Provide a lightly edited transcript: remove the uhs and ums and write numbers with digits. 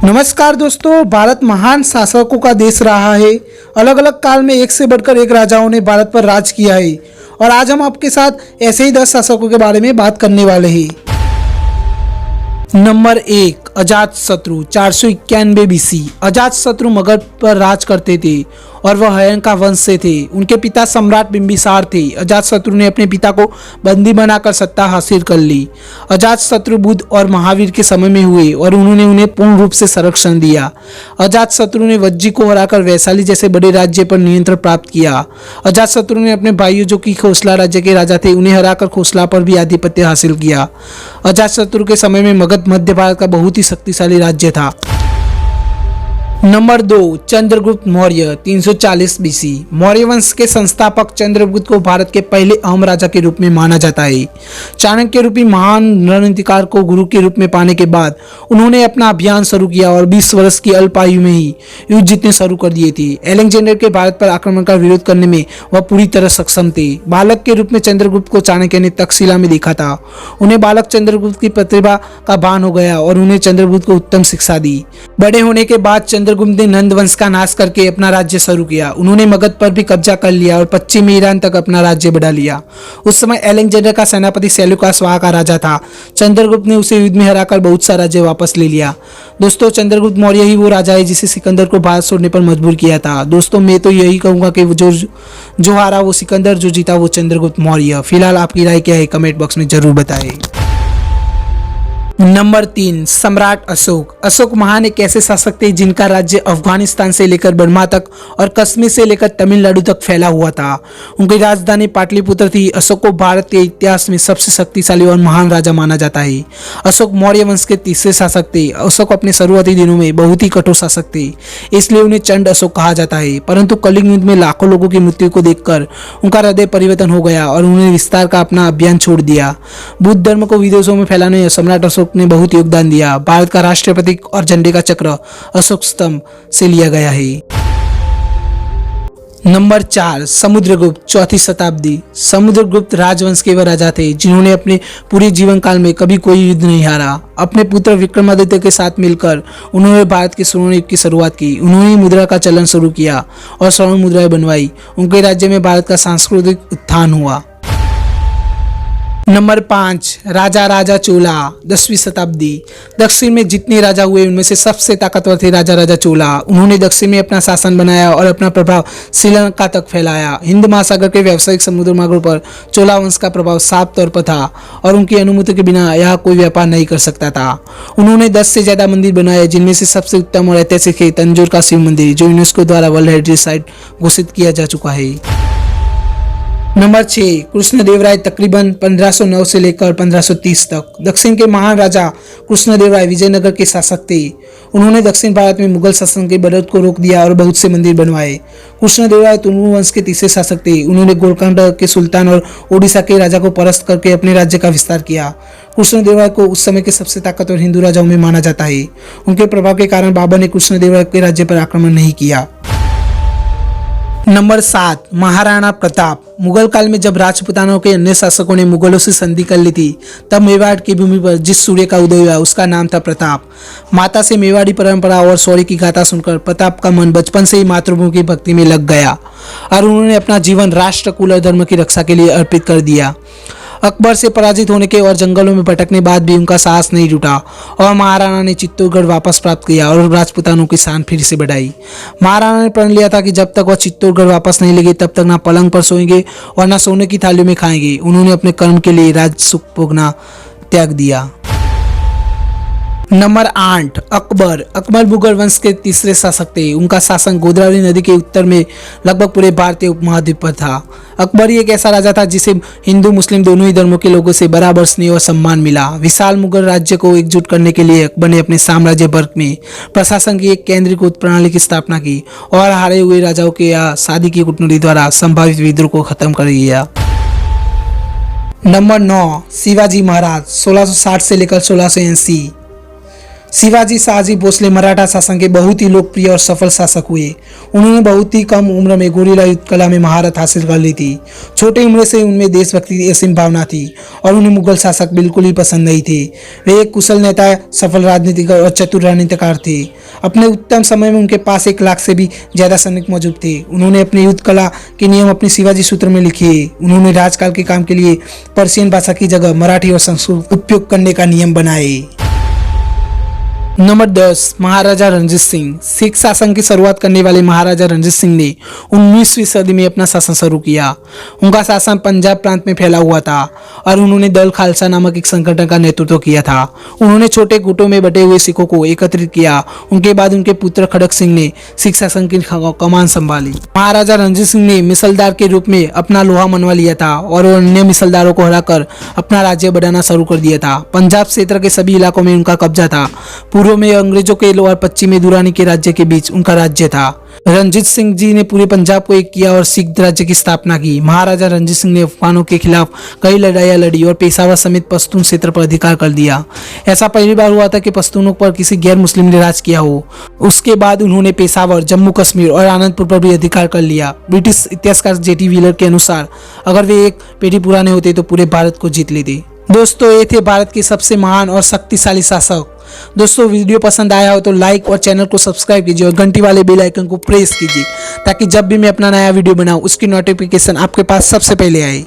नमस्कार दोस्तों, भारत महान शासकों का देश रहा है। अलग अलग काल में एक से बढ़कर एक राजाओं ने भारत पर राज किया है और आज हम आपके साथ ऐसे ही 10 शासकों के बारे में बात करने वाले हैं। Number 1, Ajatashatru 491 BC. अजातशत्रु मगध पर राज करते थे और वह हयन का वंश से थे। उनके पिता सम्राट बिंबिसार थे। अजातशत्रु ने अपने पिता को बंदी बनाकर सत्ता हासिल कर ली। अजातशत्रु बुद्ध और महावीर के समय में हुए और उन्होंने उन्हें पूर्ण रूप से संरक्षण दिया। अजातशत्रु ने वज्जी को हराकर वैशाली जैसे बड़े राज्य पर नियंत्रण प्राप्त किया। अजातशत्रु ने अपने भाइयों जो कि खोसला राज्य के राजा थे उन्हें हराकर खोसला पर भी आधिपत्य हासिल किया। अजातशत्रु के समय में मगध मध्य भारत का बहुत ही शक्तिशाली राज्य था। Number 2, Chandragupta Maurya 340 BC. मौर्य वंश के संस्थापक चंद्रगुप्त को भारत के पहले अहम राजा के रूप में माना जाता है। चाणक्य रूपी महान रणनीतिकार को गुरु के रूप में पाने के बाद उन्होंने अपना अभियान शुरू किया और 20 वर्ष की अल्प आयु में ही युद्ध जीतने शुरू कर दिए थे। अलेक्जेंडर के भारत पर आक्रमण का विरोध करने में वह पूरी तरह सक्षम थे। बालक के रूप में चंद्रगुप्त को चाणक्य ने तक्षशिला में देखा था। उन्हें बालक चंद्रगुप्त की प्रतिभा का भान हो गया और उन्हें चंद्रगुप्त को उत्तम शिक्षा दी। बड़े होने के बाद चंद्रगुप्त ने नंद वंश का नाश करके अपना राज्य शुरू किया। उन्होंने मगध पर भी कब्जा कर लिया और पश्चिमी ईरान तक अपना राज्य बढ़ा लिया। उस समय अलेक्जेंडर का सेनापति सेल्यूकस वहां का राजा था। चंद्रगुप्त ने उसे युद्ध में हराकर बहुत सा राज्य वापस ले लिया। दोस्तों, चंद्रगुप्त मौर्य ही वो राजा है जिसे सिकंदर को भारत छोड़ने पर मजबूर किया था। दोस्तों, मैं तो यही कहूंगा कि जो हारा वो सिकंदर, जो जीता वो चंद्रगुप्त मौर्य। फिलहाल आपकी राय क्या है, कमेंट बॉक्स में जरूर बताएं। नंबर 3, सम्राट अशोक। अशोक महान एक ऐसे शासक थे जिनका राज्य अफगानिस्तान से लेकर बर्मा तक और कश्मीर से लेकर तमिलनाडु तक फैला हुआ था। उनकी राजधानी पाटलिपुत्र थी। अशोक को भारत के इतिहास में सबसे शक्तिशाली और महान राजा माना जाता है। अशोक मौर्य वंश के तीसरे शासक थे। अशोक अपने शुरुआती दिनों में बहुत ही कठोर शासक थे, इसलिए उन्हें चंड अशोक कहा जाता है। परंतु कलिंग युद्ध में लाखों लोगों की मृत्यु को देखकर उनका हृदय परिवर्तन हो गया और उन्होंने विस्तार का अपना अभियान छोड़ दिया। बुद्ध धर्म को विदेशों में फैलाने में सम्राट अशोक ने बहुत योगदान दिया। भारत का राष्ट्रीय प्रतीक और झंडे का चक्र अशोक स्तंभ से लिया गया है। नंबर 4, समुद्रगुप्त 4वीं शताब्दी। समुद्रगुप्त राजवंश के वह राजा थे जिन्होंने अपने पूरे जीवन काल में कभी कोई युद्ध नहीं हारा। अपने पुत्र विक्रमादित्य के साथ मिलकर उन्होंने भारत के स्वर्ण युग की शुरुआत की। उन्होंने मुद्रा का चलन शुरू किया और स्वर्ण मुद्राएं बनवाई। उनके राज्य में भारत का सांस्कृतिक उत्थान हुआ। नंबर 5, राजा चोला 10वीं शताब्दी। दक्षिण में जितने राजा हुए उनमें से सबसे ताकतवर थे राजा चोला। उन्होंने दक्षिण में अपना शासन बनाया और अपना प्रभाव श्रीलंका तक फैलाया। हिंद महासागर के व्यावसायिक समुद्र मार्गों पर चोला वंश का प्रभाव साफ तौर पर था और उनकी अनुमति के बिना यह कोई व्यापार नहीं कर सकता था। उन्होंने 10 से ज्यादा मंदिर बनाए, जिनमें से सबसे उत्तम और ऐतिहासिक है तंजौर का शिव मंदिर, जो यूनेस्को द्वारा वर्ल्ड हेरिटेज साइट घोषित किया जा चुका है। नंबर 6, कृष्णदेवराय तकरीबन 1509 से लेकर 1530 तक। दक्षिण के महान राजा कृष्णदेवराय विजयनगर के शासक थे। उन्होंने दक्षिण भारत में मुगल शासन के बढ़त को रोक दिया और बहुत से मंदिर बनवाए। कृष्णदेवराय तुलु वंश के तीसरे शासक थे। उन्होंने गोलकोंडा के सुल्तान और ओडिशा के राजा को परास्त करके अपने राज्य का विस्तार किया। कृष्णदेवराय को उस समय के सबसे ताकतवर हिंदू राजाओं में माना जाता है। उनके प्रभाव के कारण बाबर ने कृष्णदेवराय के राज्य पर आक्रमण नहीं किया। नंबर 7, महाराणा प्रताप। मुगल काल में जब राजपूतानों के अन्य शासकों ने मुगलों से संधि कर ली थी, तब मेवाड़ की भूमि पर जिस सूर्य का उदय हुआ उसका नाम था प्रताप। माता से मेवाड़ी परंपरा और शौर्य की गाथा सुनकर प्रताप का मन बचपन से ही मातृभूमि की भक्ति में लग गया और उन्होंने अपना जीवन राष्ट्र, कुल और धर्म की रक्षा के लिए अर्पित कर दिया। अकबर से पराजित होने के और जंगलों में भटकने बाद भी उनका साहस नहीं टूटा और महाराणा ने चित्तौड़गढ़ वापस प्राप्त किया और राजपूतानों की शान फिर से बढ़ाई। महाराणा ने प्रण लिया था कि जब तक वह चित्तौड़गढ़ वापस नहीं लेंगे तब तक ना पलंग पर सोएंगे और ना सोने की थालियों में खाएंगे। उन्होंने अपने कर्म के लिए राज सुख भोगना त्याग दिया। नंबर 8, अकबर। अकबर मुगल वंश के तीसरे शासक थे। उनका शासन गोदावरी नदी के उत्तर में लगभग पूरे भारतीय उपमहाद्वीप पर था। अकबर ही एक ऐसा राजा था जिसे हिंदू मुस्लिम दोनों ही धर्मों के लोगों से बराबर स्नेह और सम्मान मिला। विशाल मुगल राज्य को एकजुट करने के लिए अकबर ने अपने साम्राज्य वर्ग में प्रशासन की एक केंद्रीकृत प्रणाली की स्थापना की और हारे हुए राजाओं के या शादी की कूटनीति द्वारा संभावित विद्रोह को खत्म कर दिया। नंबर 9, शिवाजी महाराज 1660 से लेकर 1680। शिवाजी शाहजी भोसले मराठा शासन के बहुत ही लोकप्रिय और सफल शासक हुए। उन्होंने बहुत ही कम उम्र में गोरिल्ला युद्ध कला में महारत हासिल कर ली थी। छोटे उम्र से उनमें देशभक्ति की असीम भावना थी और उन्हें मुगल शासक बिल्कुल ही पसंद नहीं थे। वे एक कुशल नेता, सफल राजनीतिक और चतुर रणनीतिकार थे। अपने उत्तम समय में उनके पास 1 लाख से भी ज्यादा सैनिक मौजूद थे। उन्होंने अपनी युद्ध कला के नियम अपने शिवाजी सूत्र में लिखे। उन्होंने राजकाल के काम के लिए पर्शियन भाषा की जगह मराठी और संस्कृत उपयोग करने का नियम बनाए। नंबर 10, महाराजा रणजीत सिंह। सिख शासन की शुरुआत करने वाले महाराजा रणजीत सिंह ने 19वीं सदी में अपना शासन शुरू किया। उनका शासन पंजाब प्रांत में फैला हुआ था और उन्होंने दल खालसा नामक एक संगठन का नेतृत्व किया था। उन्होंने छोटे गुटों में बटे हुए सिखों को एकत्रित किया। उनके बाद उनके पुत्र खड़क सिंह ने सिख शासन की कमान संभाली। महाराजा रणजीत सिंह ने मिसलदार के रूप में अपना लोहा मनवा लिया था और अन्य मिसलदारों को हराकर अपना राज्य बढ़ाना शुरू कर दिया था। पंजाब क्षेत्र के सभी इलाकों में उनका कब्जा था। पूर्व में अंग्रेजों के और पश्चिम में दुरानी के राज्य के बीच उनका राज्य था। रणजीत सिंह जी ने पूरे पंजाब को एक किया और सिख राज्य की स्थापना की। महाराजा रणजीत सिंह ने अफगानों के खिलाफ कई लड़ाइयां लड़ी और पेशावर समेत पश्तून क्षेत्र पर अधिकार कर दिया। ऐसा पहली बार हुआ था कि पश्तूनों पर किसी गैर मुस्लिम ने राज किया हो। उसके बाद उन्होंने पेशावर, जम्मू कश्मीर और आनंदपुर पर भी अधिकार कर लिया। ब्रिटिश इतिहासकार जेटी व्हीलर के अनुसार अगर वे एक पीढ़ी पुराने होते तो पूरे भारत को जीत लेते। दोस्तों, ये थे भारत के सबसे महान और शक्तिशाली शासक। दोस्तों, वीडियो पसंद आया हो तो लाइक और चैनल को सब्सक्राइब कीजिए और घंटी वाले बेल आइकन को प्रेस कीजिए ताकि जब भी मैं अपना नया वीडियो बनाऊं उसकी नोटिफिकेशन आपके पास सबसे पहले आए।